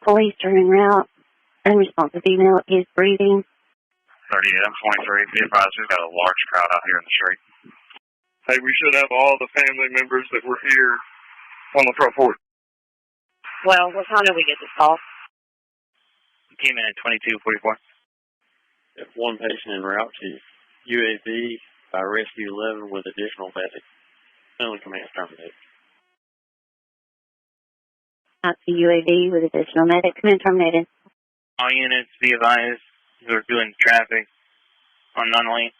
Police are en route. Unresponsive female is breathing. 38, 23. Be advised, we've got a large crowd out here in the street. Hey, we should have all the family members that were here on the front porch. Well, what time did we get this call? Came in at 22:44. If one patient en route to UAV by Rescue 11 with additional medic. Only command terminated. Out to UAV with additional medic. Command terminated. All units, be advised, who are doing traffic on Nunley,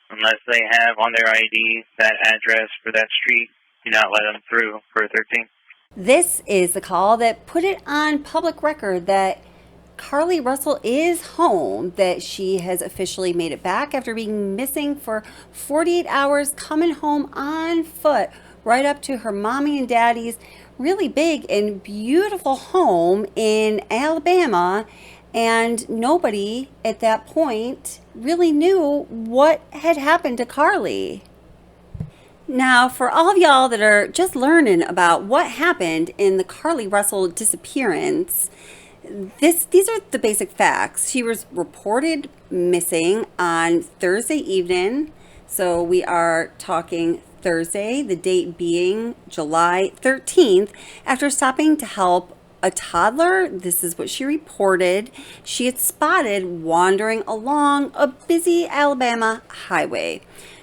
unless they have on their ID that address for that street, do not let them through for 13. This is the call that put it on public record that Carlee Russell is home, that she has officially made it back after being missing for 48 hours, coming home on foot right up to her mommy and daddy's really big and beautiful home in Alabama. And nobody at that point really knew what had happened to Carlee. Now, for all of y'all that are just learning about what happened in the Carlee Russell disappearance, these are the basic facts. She was reported missing on Thursday evening. So we are talking Thursday, the date being July 13th, after stopping to help a toddler. This is what she reported. She had spotted wandering along a busy Alabama highway.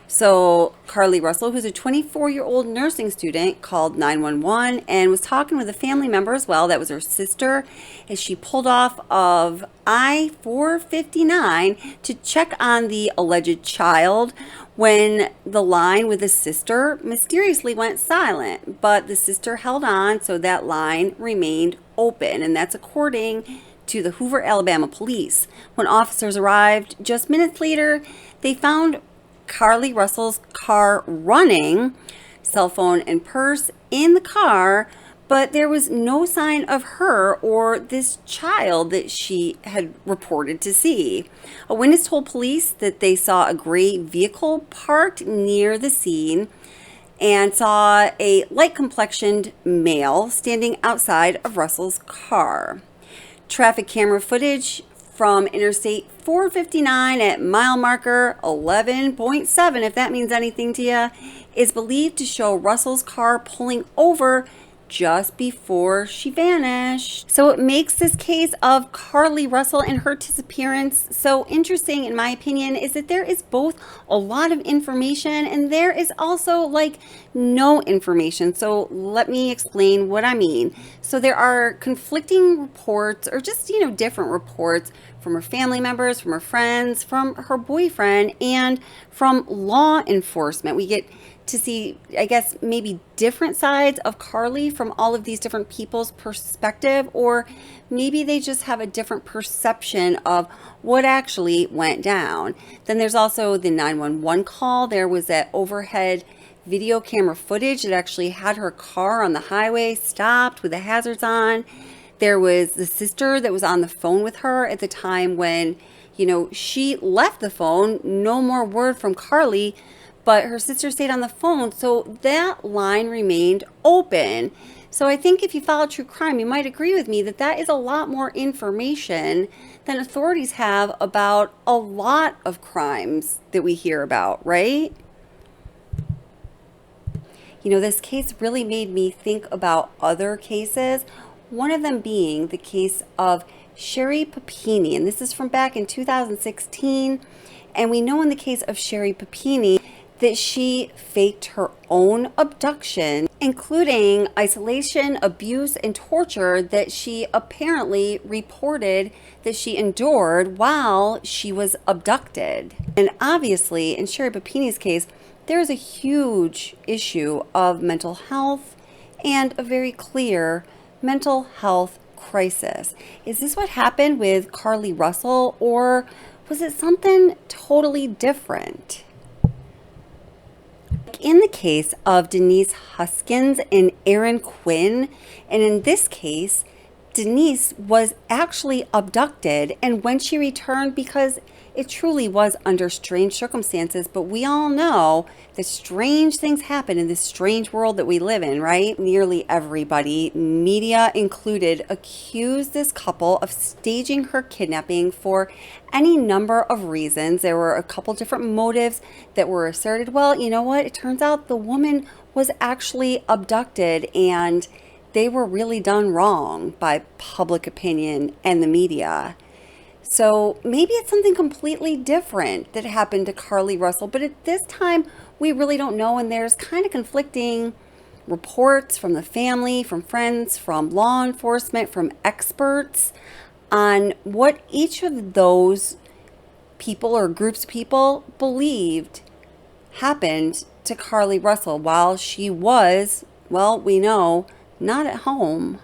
So Carlee Russell, who's a 24-year-old nursing student, called 911 and was talking with a family member as well. That was her sister, as she pulled off of I-459 to check on the alleged child when the line with the sister mysteriously went silent. But the sister held on, so that line remained open, and that's according to the Hoover, Alabama police. When officers arrived just minutes later, they found Carlee Russell's car running, cell phone and purse in the car, but there was no sign of her or this child that she had reported to see. A witness told police that they saw a gray vehicle parked near the scene and saw a light-complexioned male standing outside of Russell's car. Traffic camera footage from Interstate 459 at mile marker 11.7, if that means anything to you, is believed to show Russell's car pulling over just before she vanished. So it makes this case of Carlee Russell and her disappearance so interesting, in my opinion, is that there is both a lot of information and there is also like no information. So let me explain what I mean. So there are conflicting reports, or just, different reports from her family members, from her friends, from her boyfriend, and from law enforcement. We get to see, I guess, maybe different sides of Carlee from all of these different people's perspective, or maybe they just have a different perception of what actually went down. Then there's also the 911 call. There was that overhead video camera footage that actually had her car on the highway stopped with the hazards on. There was the sister that was on the phone with her at the time when, she left the phone. No more word from Carlee, but her sister stayed on the phone, so that line remained open. So I think if you follow true crime, you might agree with me that that is a lot more information than authorities have about a lot of crimes that we hear about, right? This case really made me think about other cases, one of them being the case of Sherri Papini, and this is from back in 2016. And we know in the case of Sherri Papini that she faked her own abduction, including isolation, abuse, and torture that she apparently reported that she endured while she was abducted. And obviously, in Sherri Papini's case, there is a huge issue of mental health and a very clear mental health crisis. Is this what happened with Carlee Russell, or was it something totally different? In the case of Denise Huskins and Aaron Quinn, and in this case, Denise was actually abducted, and when she returned, because it truly was under strange circumstances, but we all know that strange things happen in this strange world that we live in, right? Nearly everybody, media included, accused this couple of staging her kidnapping for any number of reasons. There were a couple different motives that were asserted. Well, you know what? It turns out the woman was actually abducted and they were really done wrong by public opinion and the media. So maybe it's something completely different that happened to Carlee Russell, but at this time, we really don't know, and there's kind of conflicting reports from the family, from friends, from law enforcement, from experts on what each of those people or groups of people believed happened to Carlee Russell while she was, well, we know, not at home.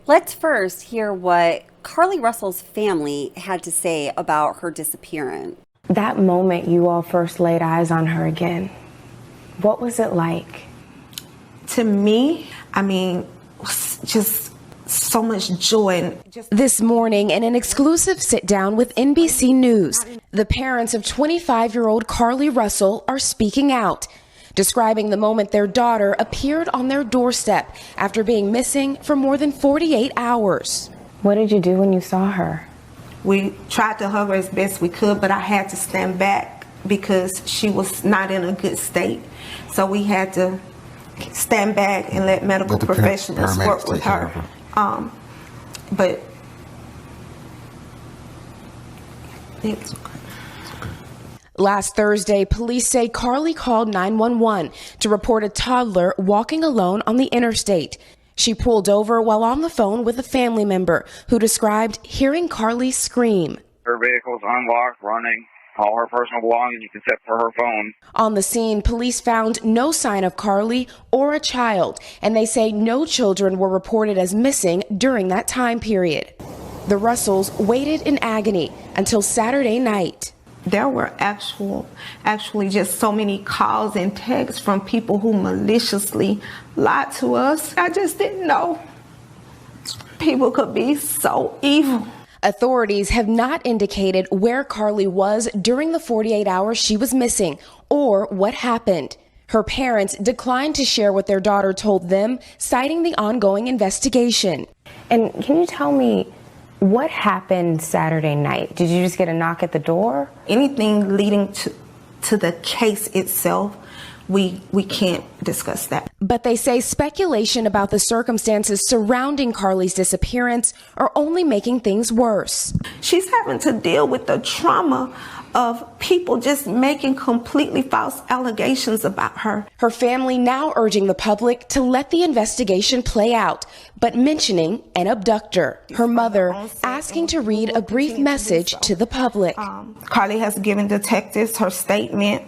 Let's first hear what Carlee Russell's family had to say about her disappearance. That moment you all first laid eyes on her again, what was it like? To me, I mean, just so much joy. This morning, in an exclusive sit-down with NBC News, the parents of 25-year-old Carlee Russell are speaking out, describing the moment their daughter appeared on their doorstep after being missing for more than 48 hours. What did you do when you saw her? We tried to hug her as best we could, but I had to stand back because she was not in a good state. So we had to stand back and let medical professionals work with her. But it's okay. Last Thursday, police say Carlee called 911 to report a toddler walking alone on the interstate. She pulled over while on the phone with a family member who described hearing Carlee scream. Her vehicle's unlocked, running, all her personal belongings except for her phone. On the scene, police found no sign of Carlee or a child, and they say no children were reported as missing during that time period. The Russells waited in agony until Saturday night. There were actually just so many calls and texts from people who maliciously lied to us. I just didn't know people could be so evil. Authorities have not indicated where Carlee was during the 48 hours she was missing or what happened. Her parents declined to share what their daughter told them, citing the ongoing investigation. And can you tell me what happened Saturday night? Did you just get a knock at the door? Anything leading to the case itself, we can't discuss that. But they say speculation about the circumstances surrounding Carlee's disappearance are only making things worse. She's having to deal with the trauma of people just making completely false allegations about her. Her family now urging the public to let the investigation play out, but mentioning an abductor. Her mother asking to read a brief message to the public. Carlee has given detectives her statement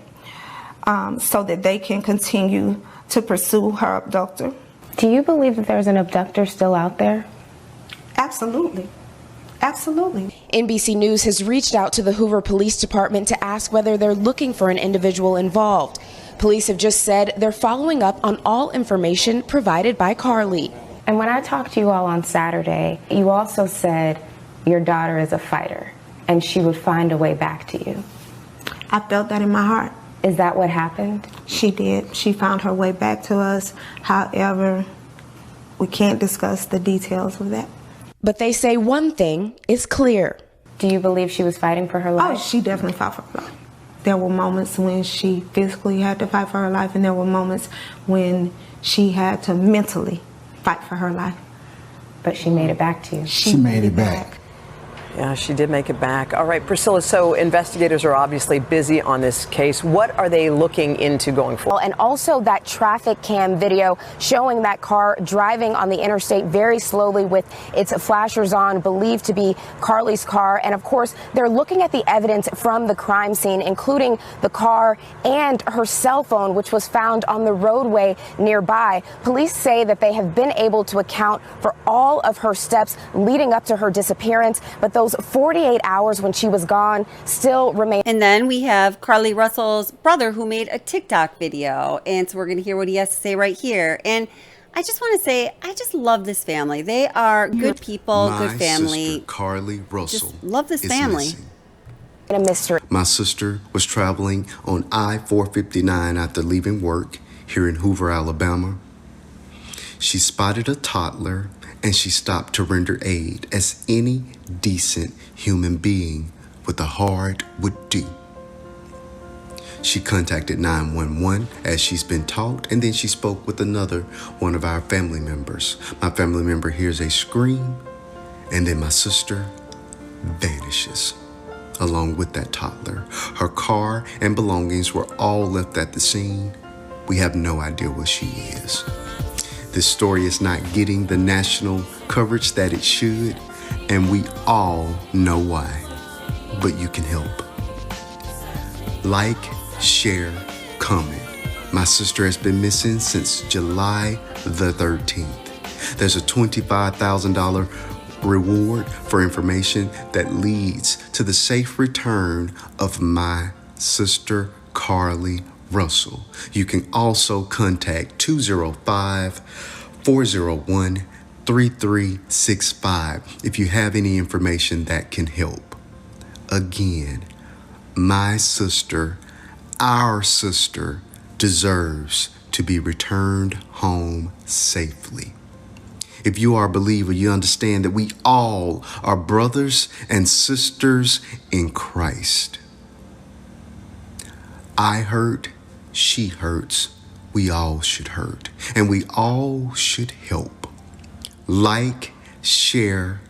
so that they can continue to pursue her abductor. Do you believe that there's an abductor still out there? Absolutely. Absolutely. NBC News has reached out to the Hoover Police Department to ask whether they're looking for an individual involved. Police have just said they're following up on all information provided by Carlee. And when I talked to you all on Saturday, you also said your daughter is a fighter and she would find a way back to you. I felt that in my heart. Is that what happened? She did. She found her way back to us. However, we can't discuss the details of that. But they say one thing is clear. Do you believe she was fighting for her life? Oh, she definitely fought for her life. There were moments when she physically had to fight for her life, and there were moments when she had to mentally fight for her life. But she made it back to you. She made it back. Yeah, she did make it back. All right, Priscilla, so investigators are obviously busy on this case. What are they looking into going forward? And also that traffic cam video showing that car driving on the interstate very slowly with its flashers on, believed to be Carlee's car. And of course, they're looking at the evidence from the crime scene, including the car and her cell phone, which was found on the roadway nearby. Police say that they have been able to account for all of her steps leading up to her disappearance, but those 48 hours when she was gone still remain. And then we have Carlee Russell's brother who made a TikTok video. And so we're going to hear what he has to say right here. And I just want to say, I just love this family. They are good people, good family. My sister, Carlee Russell, just love this is family. missing. A mystery. My sister was traveling on I-459 after leaving work here in Hoover, Alabama. She spotted a toddler and she stopped to render aid as any decent human being with a heart would do. She contacted 911 as she's been taught, and then she spoke with another one of our family members. My family member hears a scream, and then my sister vanishes along with that toddler. Her car and belongings were all left at the scene. We have no idea where she is. This story is not getting the national coverage that it should, and we all know why, but you can help. Like, share, comment. My sister has been missing since July the 13th. There's a $25,000 reward for information that leads to the safe return of my sister, Carlee Russell. You can also contact 205-401-3365 if you have any information that can help. Again, my sister, our sister, deserves to be returned home safely. If you are a believer, you understand that we all are brothers and sisters in Christ. I hurt, she hurts, we all should hurt, and we all should help. Like, share,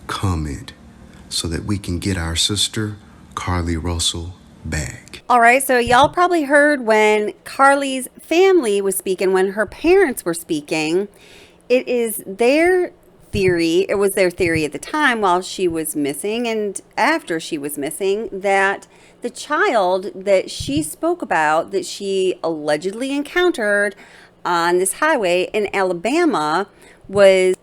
comment, so that we can get our sister, Carlee Russell, back. All right, so y'all probably heard when Carlee's family was speaking, when her parents were speaking. It is their theory, it was their theory at the time while she was missing and after she was missing, that the child that she spoke about, that she allegedly encountered on this highway in Alabama, was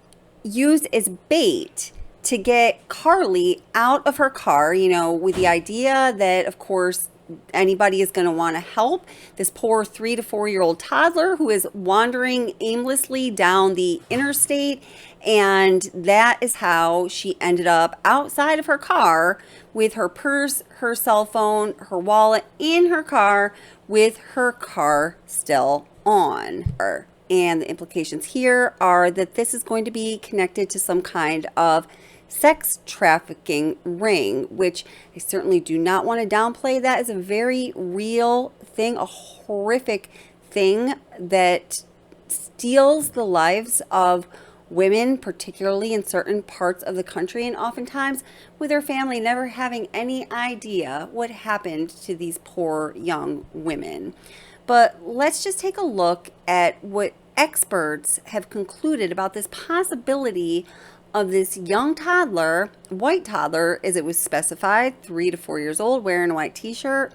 used as bait to get Carlee out of her car, you know, with the idea that, of course, anybody is going to want to help this poor 3 to 4 year old toddler who is wandering aimlessly down the interstate. And that is how she ended up outside of her car with her purse, her cell phone, her wallet in her car, with her car still on her. And the implications here are that this is going to be connected to some kind of sex trafficking ring, which I certainly do not want to downplay. That is a very real thing, a horrific thing that steals the lives of women, particularly in certain parts of the country, and oftentimes with their family never having any idea what happened to these poor young women. But let's just take a look at what experts have concluded about this possibility of this young toddler, white toddler as it was specified, 3 to 4 years old, wearing a white t-shirt,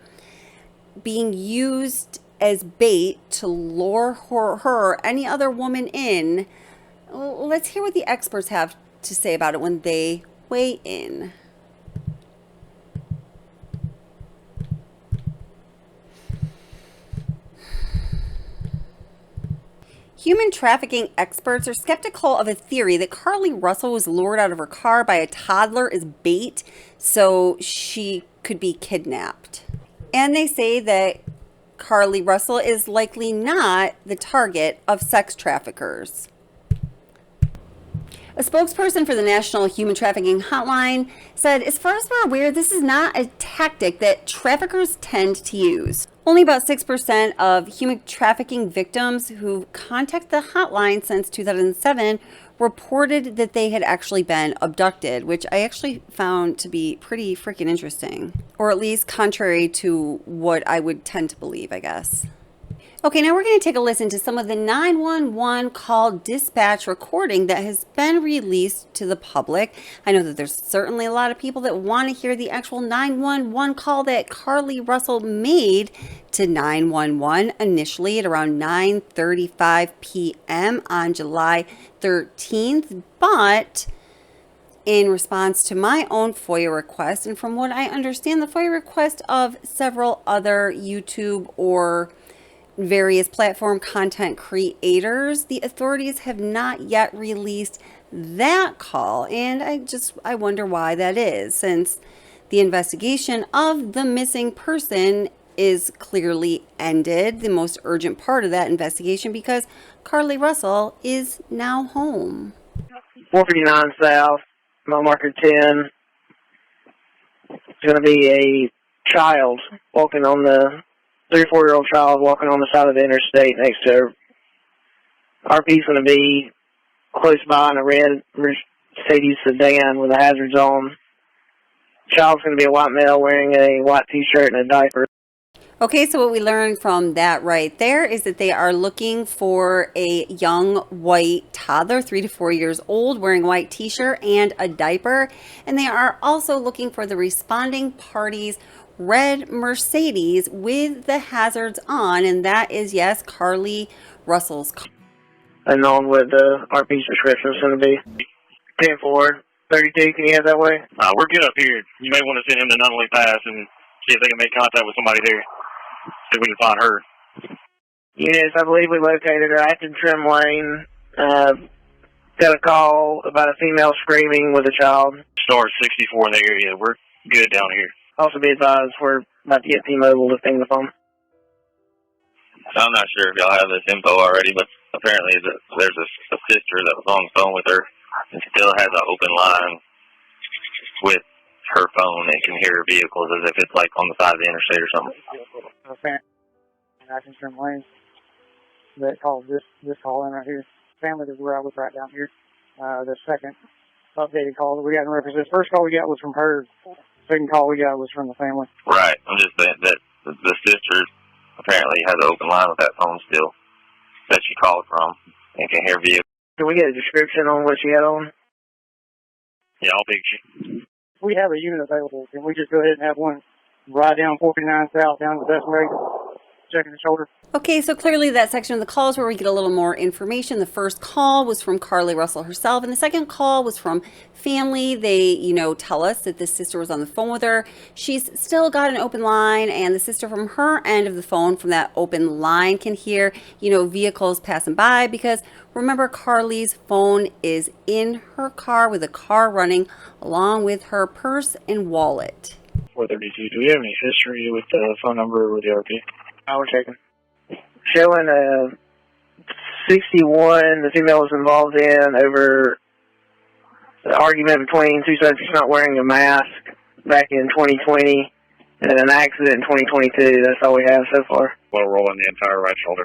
being used as bait to lure her any other woman in. Let's hear what the experts have to say about it when they weigh in. Human trafficking experts are skeptical of a theory that Carlee Russell was lured out of her car by a toddler as bait so she could be kidnapped. And they say that Carlee Russell is likely not the target of sex traffickers. A spokesperson for the National Human Trafficking Hotline said, as far as we're aware, this is not a tactic that traffickers tend to use. Only about 6% of human trafficking victims who contact the hotline since 2007 reported that they had actually been abducted, which I actually found to be pretty freaking interesting, or at least contrary to what I would tend to believe, I guess. Okay, now we're going to take a listen to some of the 911 call dispatch recording that has been released to the public. I know that there's certainly a lot of people that want to hear the actual 911 call that Carlee Russell made to 911 initially at around 9:35 p.m. on July 13th, but in response to my own FOIA request, and from what I understand, the FOIA request of several other YouTube or various platform content creators, the authorities have not yet released that call. And I wonder why that is, since the investigation of the missing person is clearly ended, the most urgent part of that investigation, because Carlee Russell is now home. 459 South, mile marker 10. It's going to be a child walking on the 3 or 4 year old child walking on the side of the interstate next to her. RP's going to be close by in a red Mercedes sedan with the hazards on. Child's going to be a white male wearing a white t-shirt and a diaper. Okay, so what we learned from that right there is that they are looking for a young white toddler, 3 to 4 years old, wearing a white t-shirt and a diaper. And they are also looking for the responding party's red Mercedes with the hazards on. And that is, yes, Carlee Russell's car. Unknown what the RP's description is going to be. 10-4, 32, can you have that way? We're good up here. You may want to send him to Nunley Pass and see if they can make contact with somebody there. See if we can find her. Units, I believe we located her at the trim lane. Got a call about a female screaming with a child. Star 64 in the area. We're good down here. Also be advised, we're about to get T-Mobile to ping the phone. I'm not sure if y'all have this info already, but apparently there's a sister that was on the phone with her and still has an open line with her phone and can hear vehicles as if it's like on the side of the interstate or something. Okay. I can turn lanes. That called this call in right here. Family is where I was right down here. The second updated call that we got in reference. The first call we got was from her. Second call we got was from the family. Right. I'm just saying that the sister apparently has an open line with that phone still that she called from and can hear vehicles. Can we get a description on what she had on? Yeah, I'll picture. We have a unit available. Can we just go ahead and have one ride down 49 South down to the best way, checking the shoulder? Okay, so clearly that section of the call is where we get a little more information. The first call was from Carlee Russell herself, and the second call was from family. They, tell us that the sister was on the phone with her. She's still got an open line, and the sister from her end of the phone, from that open line, can hear, vehicles passing by, because remember, Carlee's phone is in her car with the car running along with her purse and wallet. 432, do we have any history with the phone number or the RP? We're checking. Showing 61, the female was involved in over the argument between two subjects not wearing a mask back in 2020 and an accident in 2022. That's all we have so far. Well, rolling the entire right shoulder.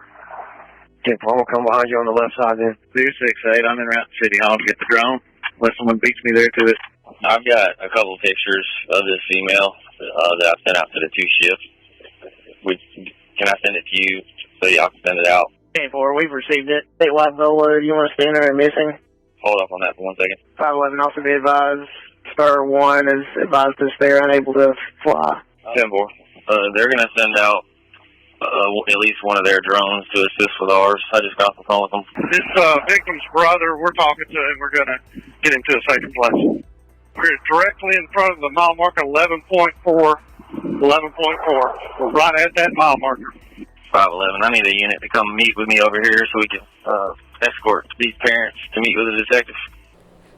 Okay, Paul, we'll come behind you on the left side then. 268, I'm in route to City Hall to get the drone. Unless someone beats me there to it. I've got a couple of pictures of this female that I sent out to the 2 shifts. Can I send it to you so y'all can send it out? 10-4, we've received it. Statewide Volo, do you want to stand there and missing? Hold up on that for 1 second. 511 also be advised. Star 1 is advised us they're unable to fly. 10-4. They're going to send out at least one of their drones to assist with ours. I just got off the phone with them. This victim's brother, we're talking to him. We're going to get him to a safer place. We're directly in front of the mile marker 11.4. 11.4. We're right at that mile marker. 511. I need a unit to come meet with me over here so we can escort these parents to meet with a detective.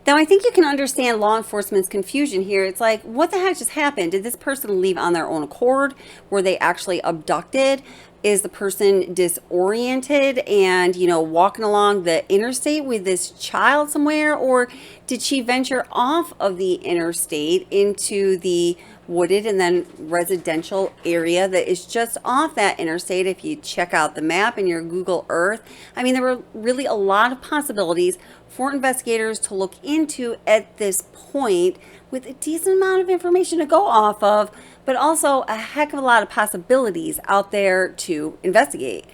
Now, I think you can understand law enforcement's confusion here. It's like, what the heck just happened? Did this person leave on their own accord? Were they actually abducted? Is the person disoriented and, walking along the interstate with this child somewhere? Or did she venture off of the interstate into the wooded and then residential area that is just off that interstate? If you check out the map in your Google Earth, I mean, there were really a lot of possibilities for investigators to look into at this point, with a decent amount of information to go off of, but also a heck of a lot of possibilities out there to investigate.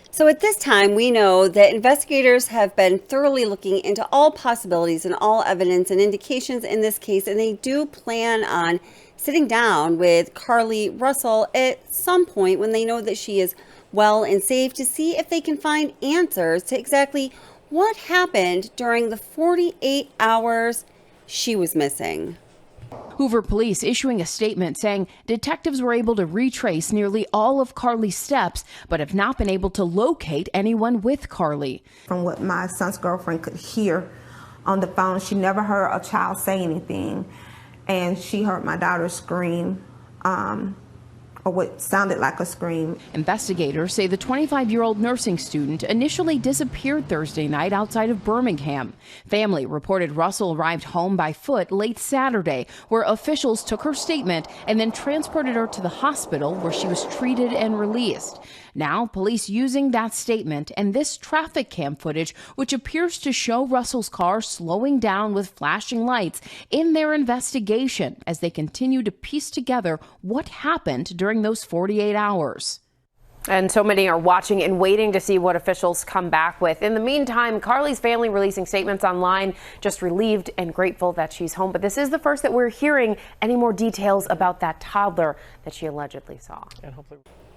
So at this time, we know that investigators have been thoroughly looking into all possibilities and all evidence and indications in this case, and they do plan on sitting down with Carlee Russell at some point when they know that she is well and safe, to see if they can find answers to exactly what happened during the 48 hours she was missing. Hoover police issuing a statement saying detectives were able to retrace nearly all of Carlee's steps, but have not been able to locate anyone with Carlee. From what my son's girlfriend could hear on the phone, she never heard a child say anything, and she heard my daughter scream, or what sounded like a scream. Investigators say the 25-year-old nursing student initially disappeared Thursday night outside of Birmingham. Family reported Russell arrived home by foot late Saturday, where officials took her statement and then transported her to the hospital where she was treated and released. Now, police using that statement and this traffic cam footage, which appears to show Russell's car slowing down with flashing lights, in their investigation as they continue to piece together what happened during those 48 hours. And so many are watching and waiting to see what officials come back with. In the meantime, Carlee's family releasing statements online, just relieved and grateful that she's home. But this is the first that we're hearing any more details about that toddler that she allegedly saw.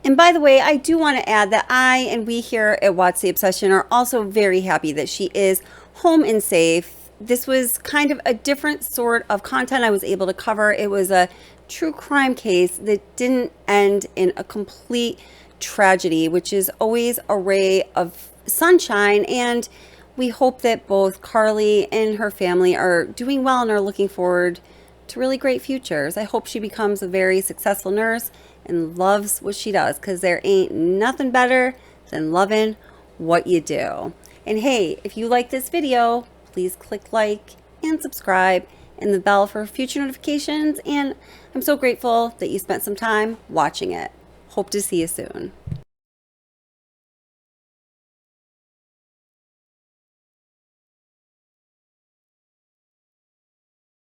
And by the way, I do want to add that I and we here at Watch the Obsession are also very happy that she is home and safe. This was kind of a different sort of content I was able to cover. It was a true crime case that didn't end in a complete tragedy, which is always a ray of sunshine. And we hope that both Carlee and her family are doing well and are looking forward to really great futures. I hope she becomes a very successful nurse and loves what she does, because there ain't nothing better than loving what you do. And hey, if you like this video, please click like and subscribe and the bell for future notifications. And I'm so grateful that you spent some time watching it. Hope to see you soon.